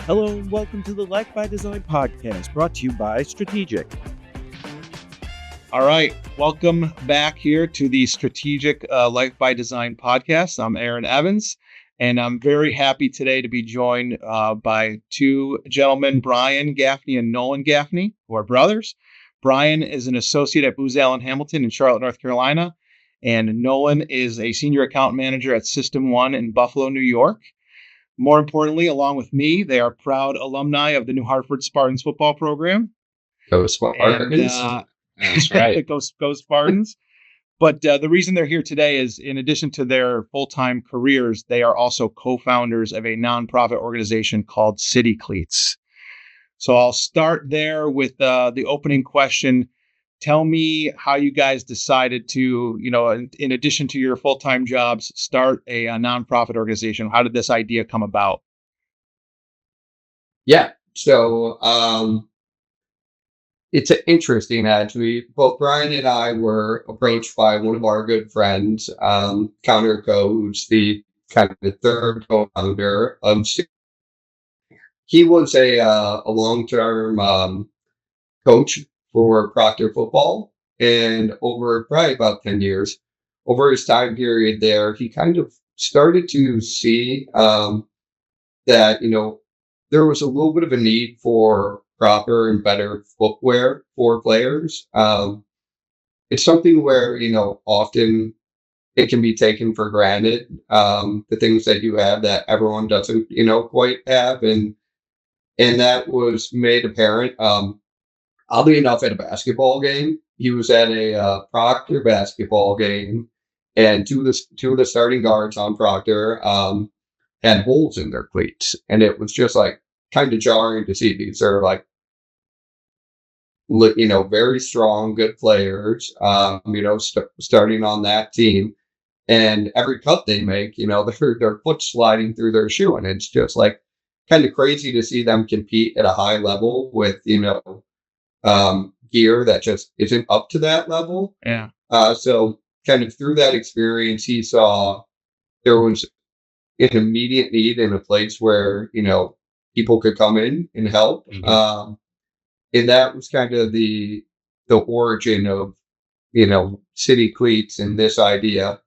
Hello and welcome to the Life by Design podcast, brought to you by Strategic. All right, welcome back here to the Strategic Life by Design podcast. I'm Aaron Evans, and I'm very happy today to be joined by two gentlemen, Brian Gaffney and Nolan Gaffney, who are brothers. Brian is an associate at Booz Allen Hamilton in Charlotte, North Carolina, and Nolan is a senior account manager at System 1 in Buffalo, New York. More importantly, along with me, they are proud alumni of the New Hartford Spartans football program. Go Spartans. That's right. Go Spartans. But the reason they're here today is, in addition to their full-time careers, they are also co-founders of a nonprofit organization called Cleats. So I'll start there with the opening question. Tell me how you guys decided to, in addition to your full-time jobs, start a nonprofit organization. How did this idea come about? Yeah. So it's interesting, actually. Both Brian and I were approached by one of our good friends, Connor Coe, who's the kind of the third co-founder of. He was a long-term coach for Proctor Football, and over probably about 10 years, over his time period there, he kind of started to see that, there was a little bit of a need for proper and better footwear for players. It's something where, often it can be taken for granted, the things that you have that everyone doesn't, quite have. And that was made apparent. Oddly enough, at a basketball game, he was at a Proctor basketball game, and two of the starting guards on Proctor had holes in their cleats, and it was just like kind of jarring to see. These are like, very strong, good players, starting on that team, and every cut they make, their foot sliding through their shoe, and it's just like kind of crazy to see them compete at a high level with, gear that just isn't up to that level. Yeah. So kind of through that experience, he saw there was an immediate need in a place where, people could come in and help. Mm-hmm. And that was kind of the origin of, City Cleats and this idea.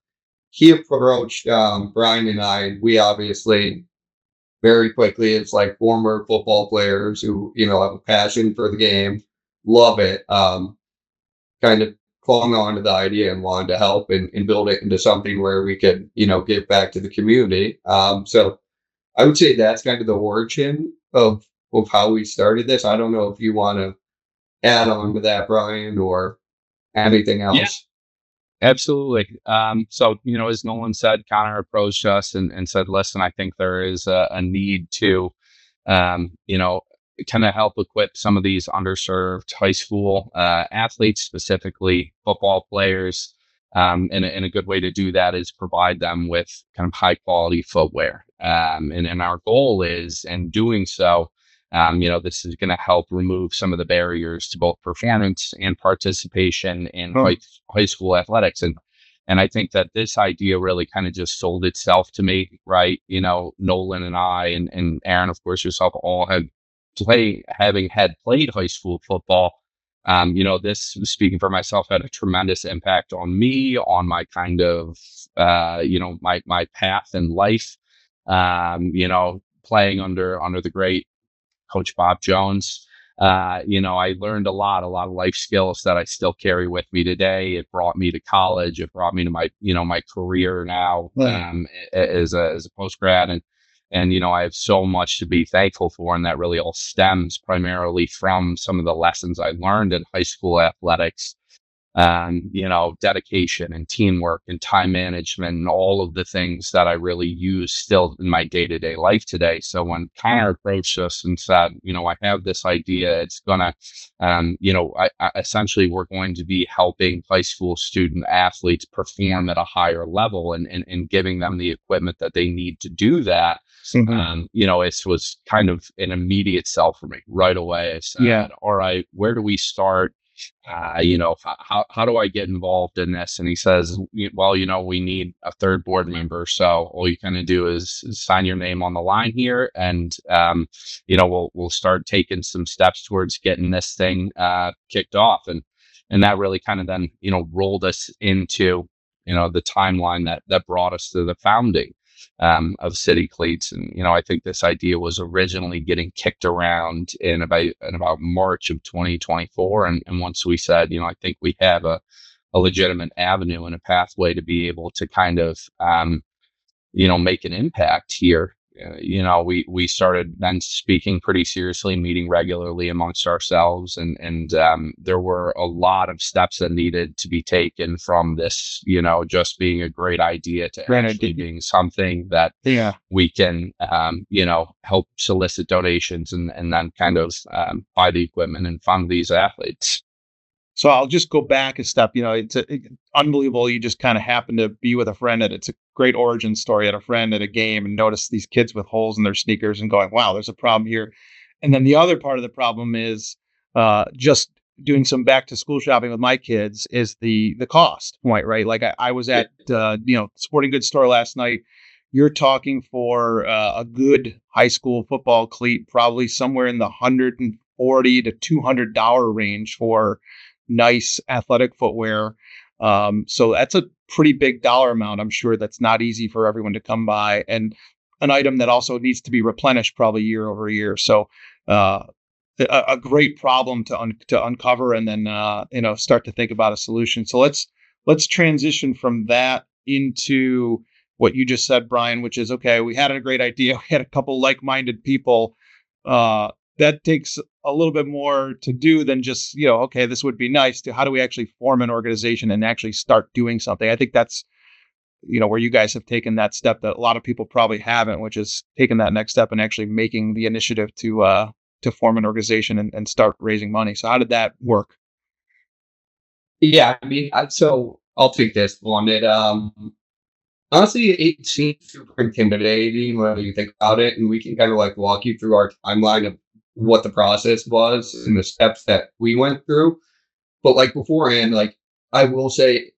He approached Brian and I, and we obviously very quickly, it's like former football players who, have a passion for the game, love it, kind of clung on to the idea and wanted to help and build it into something where we could, give back to the community. So I would say that's kind of the origin of how we started this. I don't know if you want to add on to that, Brian, or anything else. Yeah, absolutely. So, as Nolan said, Connor approached us and said, listen, I think there is a need to, kind of help equip some of these underserved high school athletes, specifically football players. And a good way to do that is provide them with kind of high quality footwear. And our goal is, in doing so, this is going to help remove some of the barriers to both performance and participation in high school athletics. And I think that this idea really kind of just sold itself to me, right? Nolan and I and Aaron, of course, yourself, all having played high school football. This, speaking for myself, had a tremendous impact on me, on my kind of, my path in life. Playing under the great Coach Bob Jones. I learned a lot of life skills that I still carry with me today. It brought me to college. It brought me to my career now, as a postgrad. And I have so much to be thankful for. And that really all stems primarily from some of the lessons I learned in high school athletics. Dedication and teamwork and time management and all of the things that I really use still in my day-to-day life today. So when Connor approached us and said, I have this idea, it's gonna, essentially we're going to be helping high school student athletes perform at a higher level and giving them the equipment that they need to do that. Mm-hmm. It was kind of an immediate sell for me right away. I said, all right, where do we start? How do I get involved in this? And he says, well, we need a third board member. So all you kind of do is sign your name on the line here, and we'll start taking some steps towards getting this thing kicked off. And that really kind of then rolled us into the timeline that brought us to the founding of City Cleats. And I think this idea was originally getting kicked around in about March of 2024. And once we said, I think we have a legitimate avenue and a pathway to be able to kind of make an impact here. We started then speaking pretty seriously, meeting regularly amongst ourselves, and there were a lot of steps that needed to be taken from this, just being a great idea to actually being something that we can, help solicit donations and then kind of buy the equipment and fund these athletes. So I'll just go back a step. It's unbelievable. You just kind of happen to be with a friend, and it's a great origin story at a friend at a game, and notice these kids with holes in their sneakers and going, wow, there's a problem here. And then the other part of the problem is just doing some back to school shopping with my kids is the cost point, right? Like I was at sporting goods store last night. You're talking for a good high school football cleat, probably somewhere in the $140 to $200 range for nice athletic footwear. So that's a pretty big dollar amount. I'm sure that's not easy for everyone to come by, and an item that also needs to be replenished probably year over year. So a great problem to uncover, and then start to think about a solution. So let's transition from that into what you just said, Brian, which is, okay, we had a great idea. We had a couple like-minded people. That takes a little bit more to do than just, okay, this would be nice, to how do we actually form an organization and actually start doing something? I think that's, where you guys have taken that step that a lot of people probably haven't, which is taking that next step and actually making the initiative to form an organization and start raising money. So how did that work? Yeah, I mean, so I'll take this one. Honestly, it seems super intimidating when you think about it, and we can kind of like walk you through our timeline of what the process was and the steps that we went through. But like beforehand, like I will say,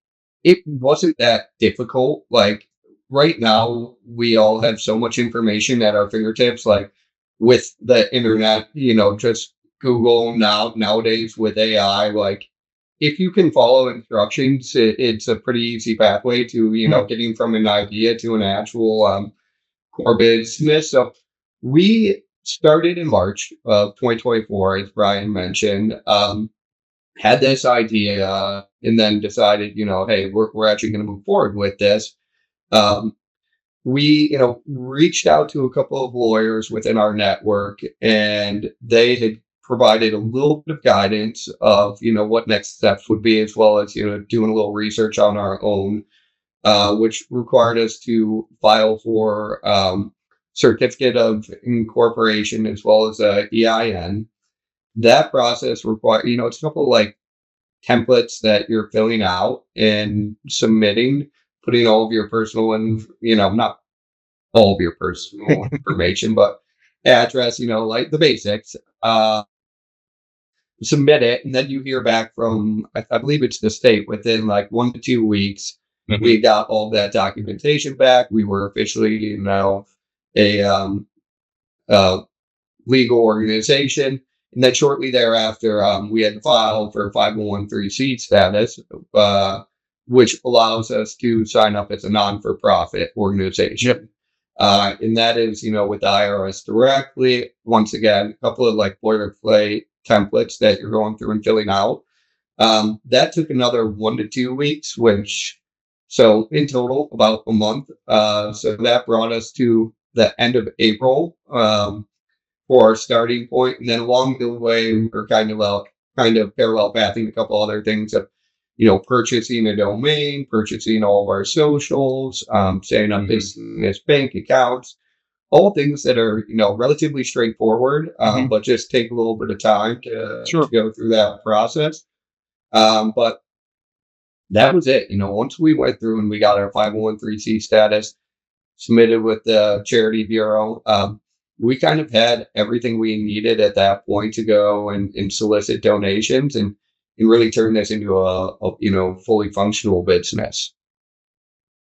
it wasn't that difficult. Like right now, we all have so much information at our fingertips, like with the internet, just Google nowadays with AI, like if you can follow instructions, it's a pretty easy pathway to, getting from an idea to an actual core business. So we started in March of 2024, as Brian mentioned, had this idea and then decided, hey, we're actually going to move forward with this. We, reached out to a couple of lawyers within our network, and they had provided a little bit of guidance of, what next steps would be, as well as, doing a little research on our own, which required us to file for certificate of incorporation as well as a EIN. That process requires, it's a couple of like templates that you're filling out and submitting, putting all of your personal and, not all of your personal information, but address, like the basics, submit it. And then you hear back from, I believe it's the state, within like 1 to 2 weeks. Mm-hmm. We got all that documentation back. We were officially, a legal organization. And then shortly thereafter, we had to file for 501(c) status, which allows us to sign up as a non-for-profit organization. Yep. And that is, with the IRS directly. Once again, a couple of like boilerplate templates that you're going through and filling out. That took another 1 to 2 weeks, so in total, about a month. So that brought us to the end of April for our starting point. And then along the way, we're kind of parallel pathing a couple other things of, purchasing a domain, purchasing all of our socials, setting up business bank accounts, all things that are, relatively straightforward, but just take a little bit of time to go through that process. But that was it. Once we went through and we got our 501(c) status, submitted with the Charity Bureau, we kind of had everything we needed at that point to go and solicit donations. And and really turn this into a fully functional business.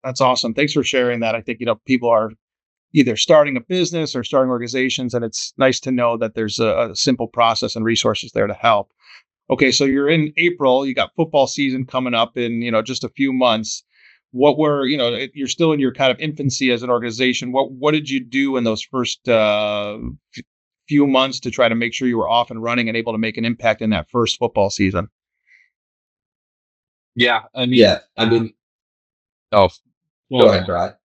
That's awesome. Thanks for sharing that. I think, people are either starting a business or starting organizations, and it's nice to know that there's a simple process and resources there to help. Okay, so you're in April, you got football season coming up in, just a few months. What were, you're still in your kind of infancy as an organization. What did you do in those first few months to try to make sure you were off and running and able to make an impact in that first football season? Yeah, I mean, Yeah, I mean, oh, go ahead, Brad.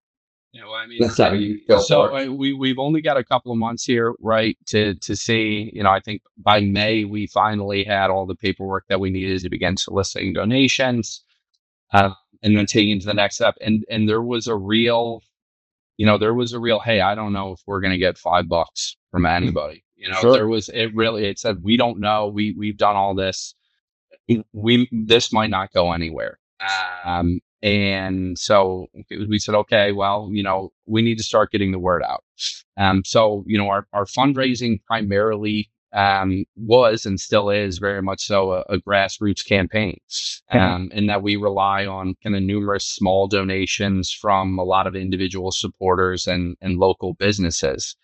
yeah, well, I mean, That's how you go so for it. we've only got a couple of months here, right, to see. I think by May we finally had all the paperwork that we needed to begin soliciting donations, uh, and then taking to the next step. And there was a real, hey, I don't know if we're going to get $5 from anybody. Sure. It said, we don't know. We've done all this. This might not go anywhere. And so we said, okay, well, we need to start getting the word out. So, our fundraising primarily was and still is very much so a grassroots campaign, and that we rely on kind of numerous small donations from a lot of individual supporters and local businesses.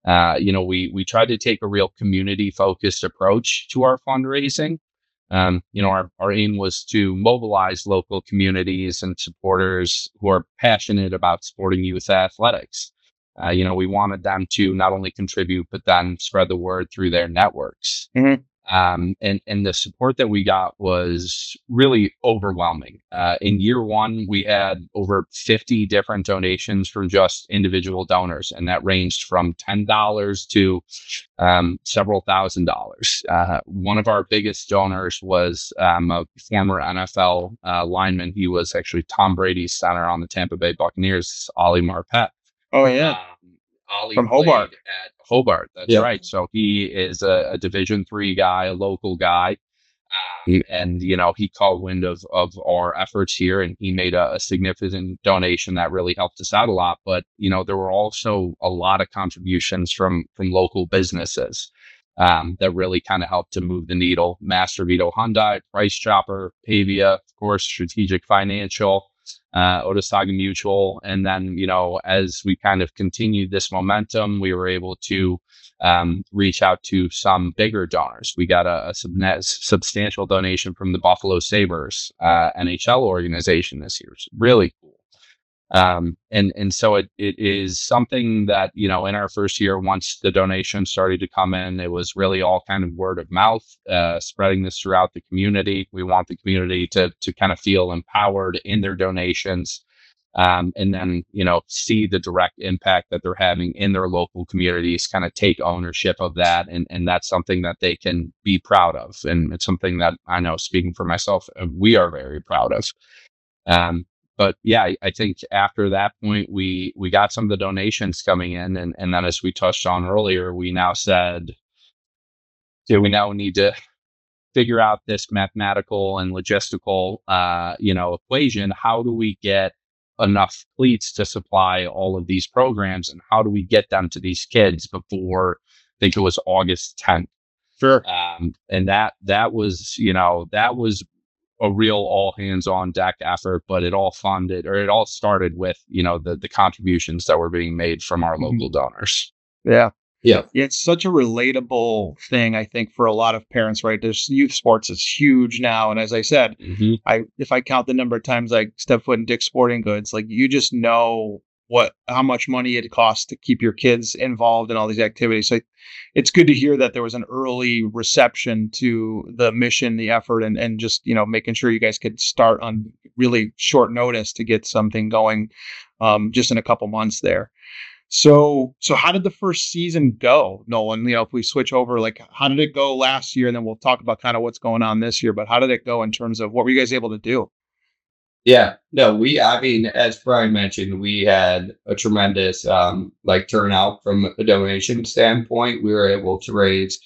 We tried to take a real community focused approach to our fundraising. Our aim was to mobilize local communities and supporters who are passionate about supporting youth athletics. We wanted them to not only contribute, but then spread the word through their networks. Mm-hmm. And the support that we got was really overwhelming. In year one, we had over 50 different donations from just individual donors, and that ranged from $10 to several $1,000s. One of our biggest donors was a former NFL lineman. He was actually Tom Brady's center on the Tampa Bay Buccaneers, Ollie Marpet. Oh, yeah. Ollie From Hobart. At Hobart, that's right. So he is a Division III guy, a local guy, and he caught wind of our efforts here, and he made a significant donation that really helped us out a lot. But there were also a lot of contributions from local businesses that really kind of helped to move the needle. Master Vito Hyundai, Price Chopper, Pavia, of course, Strategic Financial, Otasaga Mutual. And then, as we kind of continued this momentum, we were able to reach out to some bigger donors. We got a substantial donation from the Buffalo Sabres NHL organization this year. It's really cool. And so it is something that, in our first year, once the donations started to come in, it was really all kind of word of mouth, spreading this throughout the community. We want the community to kind of feel empowered in their donations, and then, see the direct impact that they're having in their local communities, kind of take ownership of that. And that's something that they can be proud of. And it's something that I know, speaking for myself, we are very proud of. But yeah, I think after that point, we got some of the donations coming in. And then, as we touched on earlier, we now said, we now need to figure out this mathematical and logistical, equation. How do we get enough cleats to supply all of these programs? And how do we get them to these kids before, I think it was August 10th? Sure. And that was a real all hands on deck effort, but it all started with, the contributions that were being made from our local donors. Yeah. Yeah. It's such a relatable thing, I think, for a lot of parents, right? There's youth sports is huge now. And as I said, if I count the number of times I step foot in Dick's Sporting Goods, like, you just know how much money it costs to keep your kids involved in all these activities. So it's good to hear that there was an early reception to the mission, the effort, and just, making sure you guys could start on really short notice to get something going, just in a couple months there. So how did the first season go, Nolan? If we switch over, like, how did it go last year? And then we'll talk about kind of what's going on this year, but how did it go in terms of what were you guys able to do? Yeah, no, as Brian mentioned, we had a tremendous turnout from a donation standpoint. We were able to raise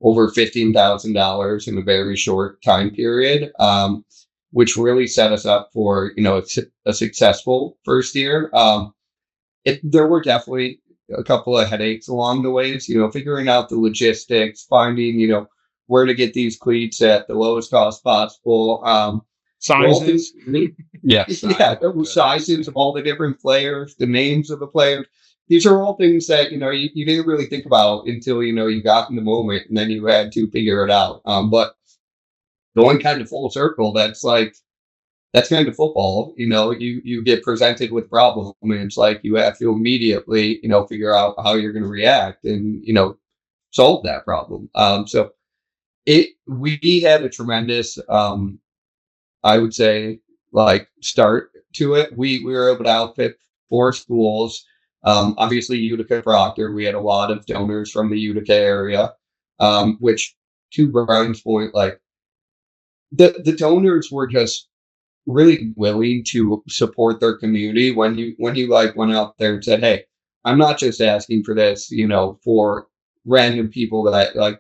over $15,000 in a very short time period, which really set us up for, a successful first year. There were definitely a couple of headaches along the way, figuring out the logistics, finding, where to get these cleats at the lowest cost possible. Sizes. Yes. Yeah, there were sizes of all the different players, the names of the players. These are all things that, you didn't really think about until, you got in the moment and then you had to figure it out. But going kind of full circle, that's kind of football. You get presented with a problem and it's like you have to immediately, figure out how you're going to react and, solve that problem. So we had a tremendous, I would say, like, start to it. We were able to outfit 4 schools. Obviously, Utica Proctor, we had a lot of donors from the Utica area, which, to Brian's point, like, the donors were just really willing to support their community when you like went out there and said, hey, I'm not just asking for this, for random people that like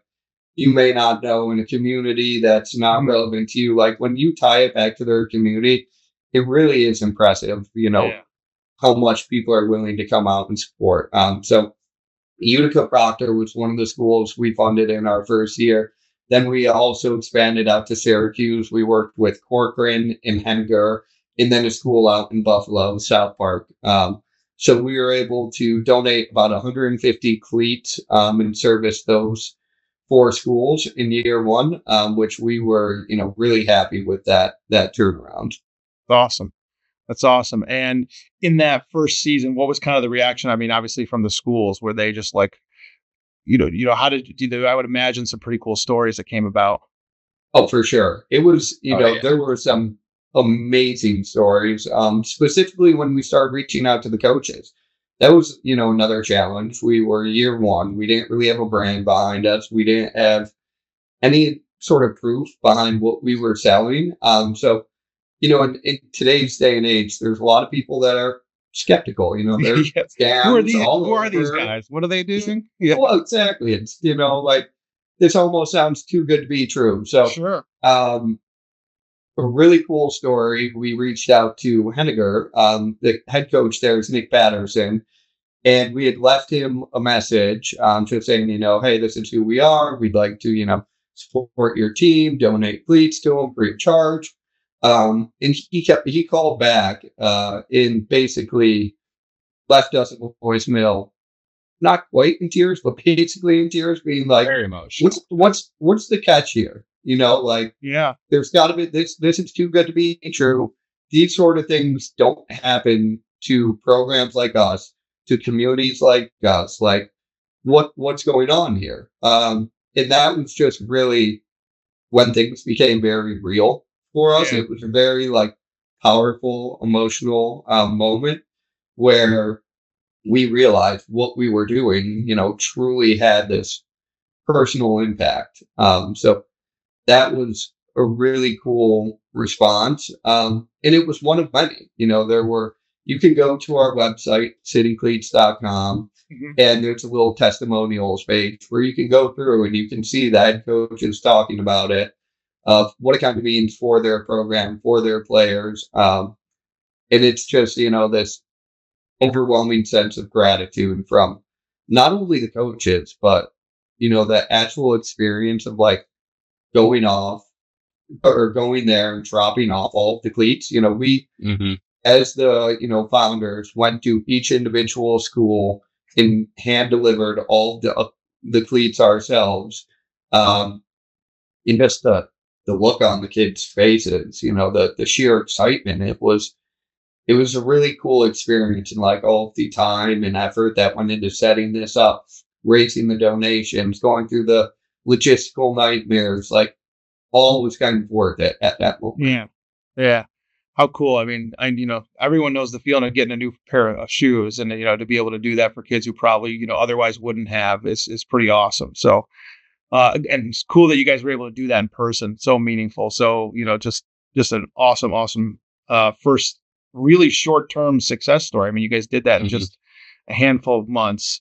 you may not know in a community that's not relevant to you. Like when you tie it back to their community, it really is impressive, how much people are willing to come out and support. So Utica Proctor was one of the schools we funded in our first year. Then we also expanded out to Syracuse. We worked with Corcoran and Henniger, and then a school out in Buffalo, South Park. So we were able to donate about 150 cleats and service those 4 schools in year 1, which we were, really happy with that turnaround. Awesome. That's awesome. And in that first season, what was kind of the reaction? I mean, obviously from the schools, were they just like, how did you do? I would imagine some pretty cool stories that came about. Oh, for sure. It was, there were some amazing stories, specifically when we started reaching out to the coaches. That was, another challenge. We were year 1. We didn't really have a brand behind us. We didn't have any sort of proof behind what we were selling. So, in today's day and age, there's a lot of people that are skeptical. There's scams. Who are these guys? What are they doing? Yeah. Well, exactly. It's, like, this almost sounds too good to be true. So, sure. A really cool story. We reached out to Henniger. The head coach there is Nick Patterson. And we had left him a message just saying, hey, this is who we are. We'd like to, support your team, donate cleats to them free of charge. And he called back and basically left us a voicemail, not quite in tears, but basically in tears, being like, very emotional. What's the catch here? Yeah, there's got to be this is too good to be true. These sort of things don't happen to programs like us, to communities like us. Like, what's going on here? And that was just really when things became very real for us. Yeah. It was a very powerful, emotional moment where we realized what we were doing, truly had this personal impact. So that was a really cool response. And it was one of many. You can go to our website, citycleats.com, and there's a little testimonials page where you can go through and you can see the head coaches talking about it, of what it kind of means for their program, for their players. And it's just, this overwhelming sense of gratitude from not only the coaches, but, the actual experience of going off or going there and dropping off all of the cleats. We, as the, founders, went to each individual school and hand delivered all the cleats ourselves. And just the look on the kids' faces, the sheer excitement. It was a really cool experience, and all of the time and effort that went into setting this up, raising the donations, going through the logistical nightmares, all was kind of worth it at that moment. Yeah. How cool. I mean, everyone knows the feeling of getting a new pair of shoes, and, to be able to do that for kids who probably, otherwise wouldn't have is pretty awesome. So, and it's cool that you guys were able to do that in person. So meaningful. So, just an awesome, first really short-term success story. I mean, you guys did that in just a handful of months.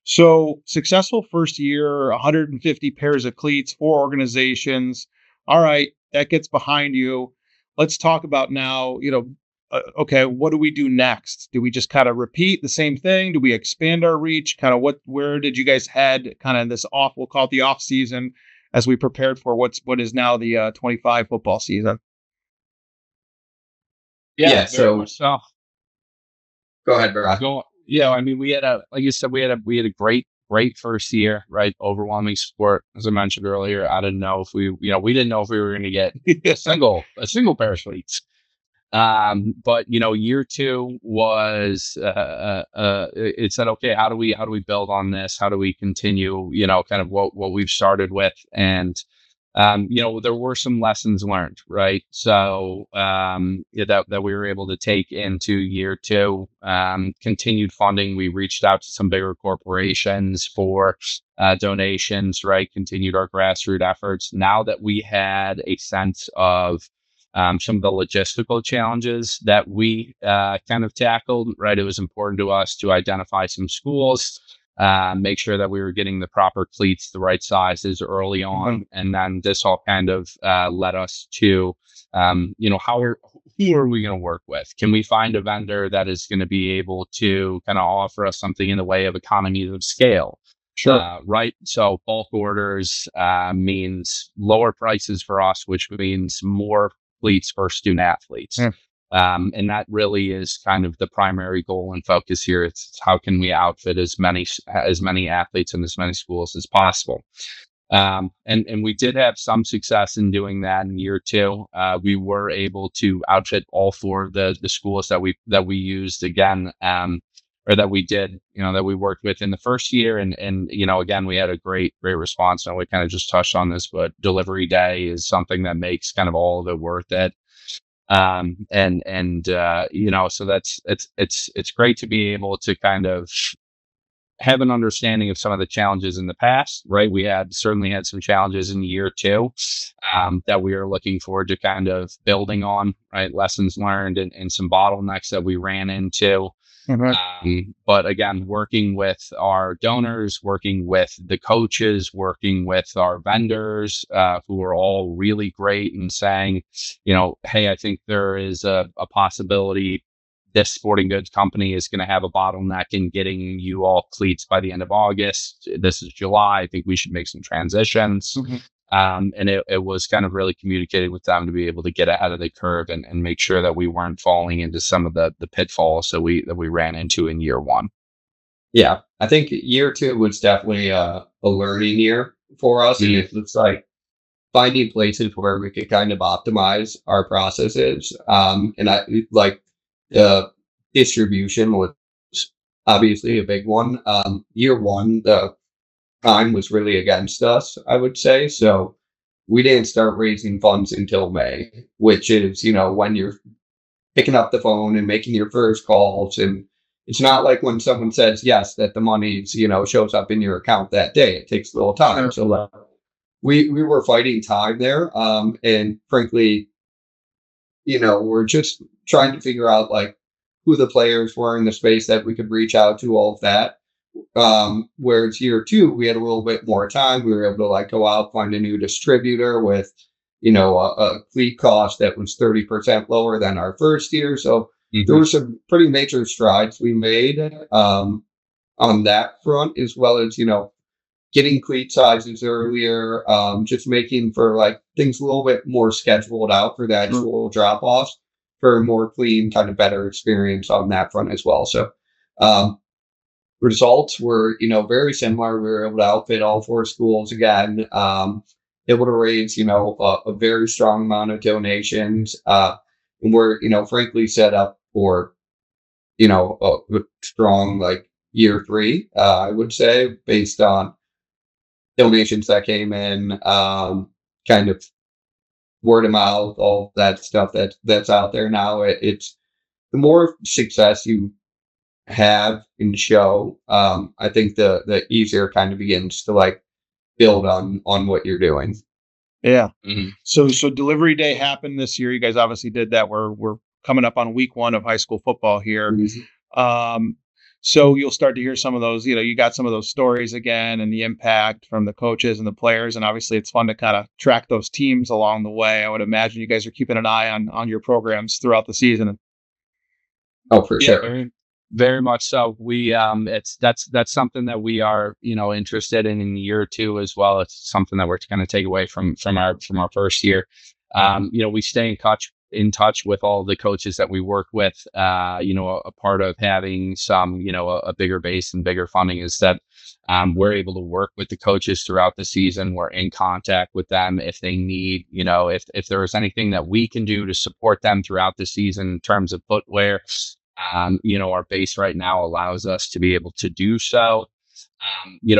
So successful first year, 150 pairs of cleats, 4 organizations. All right, that gets behind you. Let's talk about now, okay, what do we do next? Do we just kind of repeat the same thing? Do we expand our reach? Kind of where did you guys head kind of this we'll call it the off season? as we prepared for what is now the 25 football season. Yeah, very so much so. go ahead, Brian. Yeah, I mean, we had like you said, we had a great first year, right? Overwhelming support, as I mentioned earlier. I didn't know if we didn't know if we were going to get a single pair of cleats. But year two was it said, okay, how do we build on this? How do we continue, kind of what we've started with? And there were some lessons learned, right? So that we were able to take into year two. Continued funding. We reached out to some bigger corporations for donations, right? Continued our grassroots efforts. Now that we had a sense of some of the logistical challenges that we kind of tackled, right? It was important to us to identify some schools, make sure that we were getting the proper cleats, the right sizes early on. And then this all kind of led us to, who are we going to work with? Can we find a vendor that is going to be able to kind of offer us something in the way of economies of scale? Sure. Right. So bulk orders means lower prices for us, which means more cleats for student athletes. And that really is kind of the primary goal and focus here. It's how can we outfit as many athletes in as many schools as possible. And we did have some success in doing that in year two. We were able to outfit all four of the schools that we used again, or that we did, that we worked with in the first year. And again, we had a great response. And we kind of just touched on this, but delivery day is something that makes kind of all of it worth it. So it's great to be able to kind of have an understanding of some of the challenges in the past, right? We certainly had some challenges in year two that we are looking forward to kind of building on, right? Lessons learned and some bottlenecks that we ran into. But again, working with our donors, working with the coaches, working with our vendors, who are all really great and saying, hey, I think there is a possibility this sporting goods company is going to have a bottleneck in getting you all cleats by the end of August. This is July. I think we should make some transitions. And it was kind of really communicating with them to be able to get ahead of the curve and make sure that we weren't falling into some of the pitfalls that we ran into in year one. Yeah, I think year two was definitely a learning year for us. And it looks like finding places where we could kind of optimize our processes. And I like the distribution was obviously a big one. Year one, the time was really against us, I would say. So we didn't start raising funds until May, which is, when you're picking up the phone and making your first calls. And it's not like when someone says yes, that the money, shows up in your account that day. It takes a little time. So we were fighting time there. And frankly, we're just trying to figure out like who the players were in the space that we could reach out to, all of that. Whereas year two, we had a little bit more time. We were able to like go out, find a new distributor with, a cleat cost that was 30% lower than our first year. So there were some pretty major strides we made on that front, as well as, getting cleat sizes earlier, just making for like things a little bit more scheduled out for the actual drop offs for a more clean, kind of better experience on that front as well. So, results were, very similar. We were able to outfit all four schools again, able to raise, a very strong amount of donations. And we're, frankly set up for, a strong like year three, I would say, based on donations that came in, kind of word of mouth, all that stuff that's out there now. It's the more success you have and show, I think the easier kind of begins to like build on what you're doing. Yeah. So delivery day happened this year. You guys obviously did that. We're coming up on week one of high school football here. So you'll start to hear some of those, you got some of those stories again and the impact from the coaches and the players. And obviously it's fun to kind of track those teams along the way. I would imagine you guys are keeping an eye on your programs throughout the season. Oh, for sure. Very much so. That's something that we are, interested in year two as well. It's something that we're going to take away from our first year. We stay in touch with all the coaches that we work with. A part of having some, a bigger base and bigger funding is that we're able to work with the coaches throughout the season. We're in contact with them if they need, if there is anything that we can do to support them throughout the season in terms of footwear. Our base right now allows us to be able to do so. We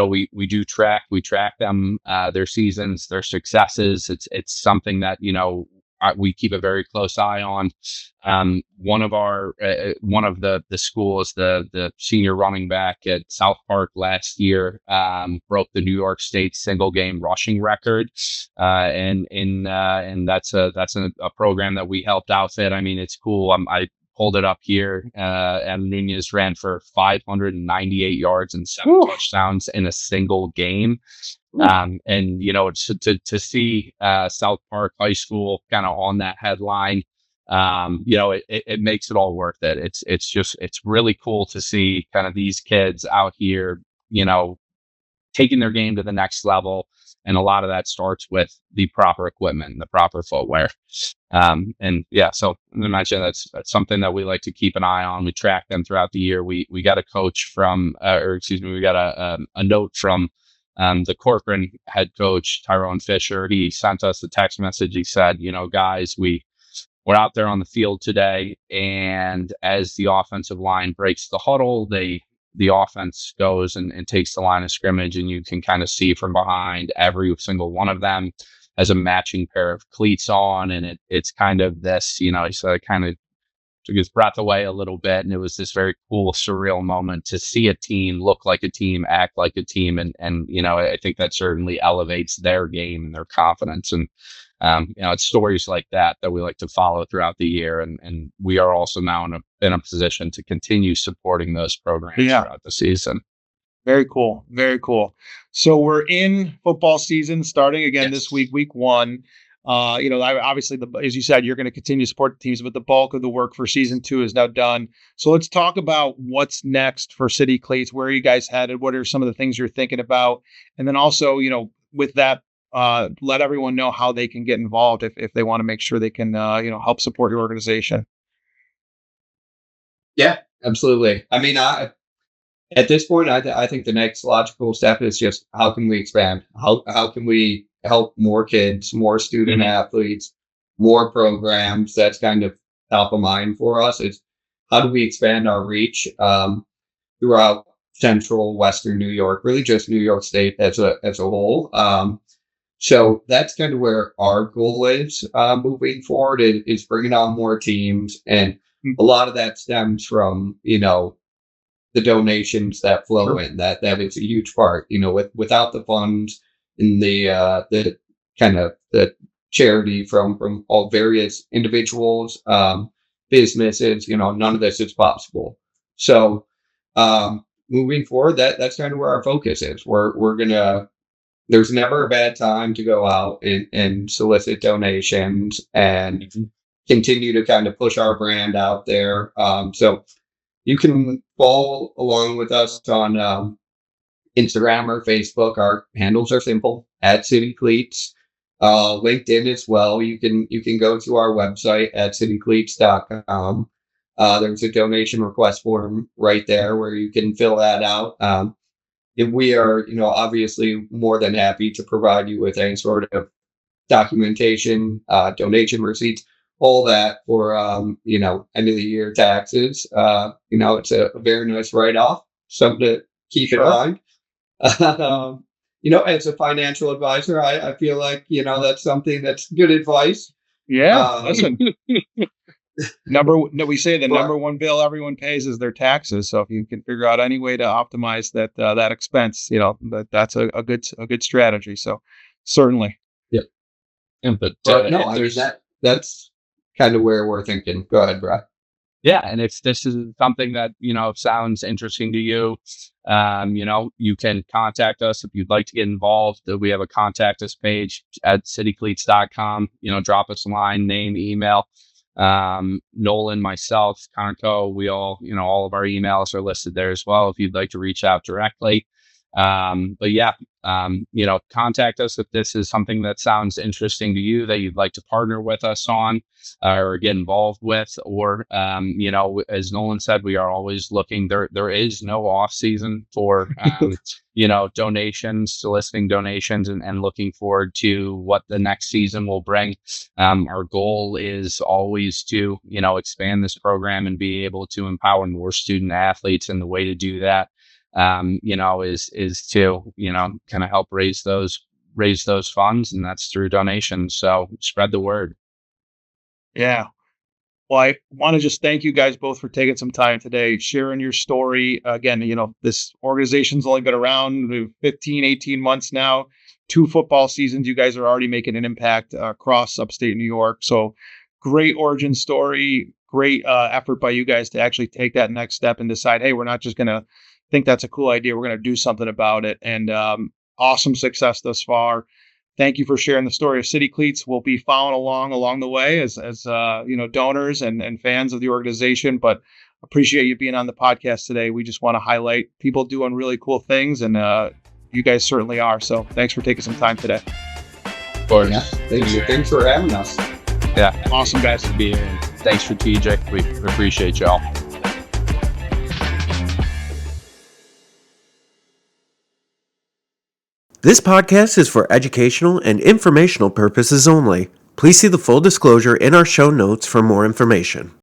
track them, their seasons, their successes. It's something that, we keep a very close eye on. One of the schools, the senior running back at South Park last year, broke the New York State single game rushing record. And that's a program that we helped outfit. I mean, it's cool. I pulled it up here. And Nunez ran for 598 yards and 7 touchdowns in a single game. To see South Park High School kind of on that headline, it makes it all worth it. It's really cool to see kind of these kids out here, taking their game to the next level. And a lot of that starts with the proper equipment, the proper footwear. So I mentioned that's something that we like to keep an eye on. We track them throughout the year. We got a coach we got a note from the Corcoran head coach, Tyrone Fisher. He sent us a text message. He said, guys, we're out there on the field today, and as the offensive line breaks the huddle, the offense goes and takes the line of scrimmage, and you can kind of see from behind every single one of them has a matching pair of cleats on. And it's kind of this, he said it kind of took his breath away a little bit. And it was this very cool, surreal moment to see a team look like a team, act like a team. And I think that certainly elevates their game and their confidence. And, it's stories like that we like to follow throughout the year. And we are also now in a position to continue supporting those programs throughout the season. Very cool. Very cool. So we're in football season starting again this week 1. Obviously, as you said, you're going to continue to support the teams, but the bulk of the work for season 2 is now done. So let's talk about what's next for City Cleats. Where are you guys headed? What are some of the things you're thinking about? And then also, with that, let everyone know how they can get involved if they want to make sure they can, help support your organization. Yeah, absolutely. I mean, at this point, I think the next logical step is just how can we expand? How can we help more kids, more student athletes, more programs? That's kind of top of mind for us. Is how do we expand our reach throughout central Western New York, really just New York State as a whole. So that's kind of where our goal is moving forward, is bringing on more teams. And a lot of that stems from, the donations that flow in. That is a huge part. Without the funds and the kind of the charity from all various individuals, businesses, none of this is possible. So moving forward, that's kind of where our focus is. We're gonna. There's never a bad time to go out and solicit donations and continue to kind of push our brand out there. So you can follow along with us on Instagram or Facebook. Our handles are simple, @CityCleats. LinkedIn as well. You can go to our website at citycleats.com. There's a donation request form right there where you can fill that out. We are, obviously more than happy to provide you with any sort of documentation, donation receipts, all that for, end of the year taxes. It's a very nice write-off, something to keep in mind. As a financial advisor, I feel like, that's something that's good advice. Yeah. Listen, we say the number one bill everyone pays is their taxes. So if you can figure out any way to optimize that expense, that's a good strategy. So certainly. Yeah. But that's kind of where we're thinking. Go ahead, Brad. Yeah, and if this is something that sounds interesting to you, you can contact us if you'd like to get involved. We have a contact us page at citycleats.com. Drop us a line, name, email. Nolan, myself, Conco, we all, all of our emails are listed there as well if you'd like to reach out directly. But yeah, contact us if this is something that sounds interesting to you that you'd like to partner with us on or get involved with, or, as Nolan said, we are always looking. There is no off season for, donations, soliciting donations, and looking forward to what the next season will bring. Our goal is always to, expand this program and be able to empower more student athletes. And the way to do that, is to, kind of help raise those funds, and that's through donations. So spread the word. Yeah. Well, I want to just thank you guys both for taking some time today, sharing your story. Again, this organization's only been around 15, 18 months now, 2 football seasons. You guys are already making an impact across upstate New York. So great origin story, great effort by you guys to actually take that next step and decide, hey, we're not just going to think that's a cool idea. We're going to do something about it. And awesome success thus far. Thank you for sharing the story of City Cleats. We'll be following along the way as donors and fans of the organization, but appreciate you being on the podcast today. We just want to highlight people doing really cool things, and you guys certainly are. So thanks for taking some time today. Of course. Yeah, thanks for having us. Yeah. Awesome, guys. To be here. Thanks, Strategic. We appreciate y'all. This podcast is for educational and informational purposes only. Please see the full disclosure in our show notes for more information.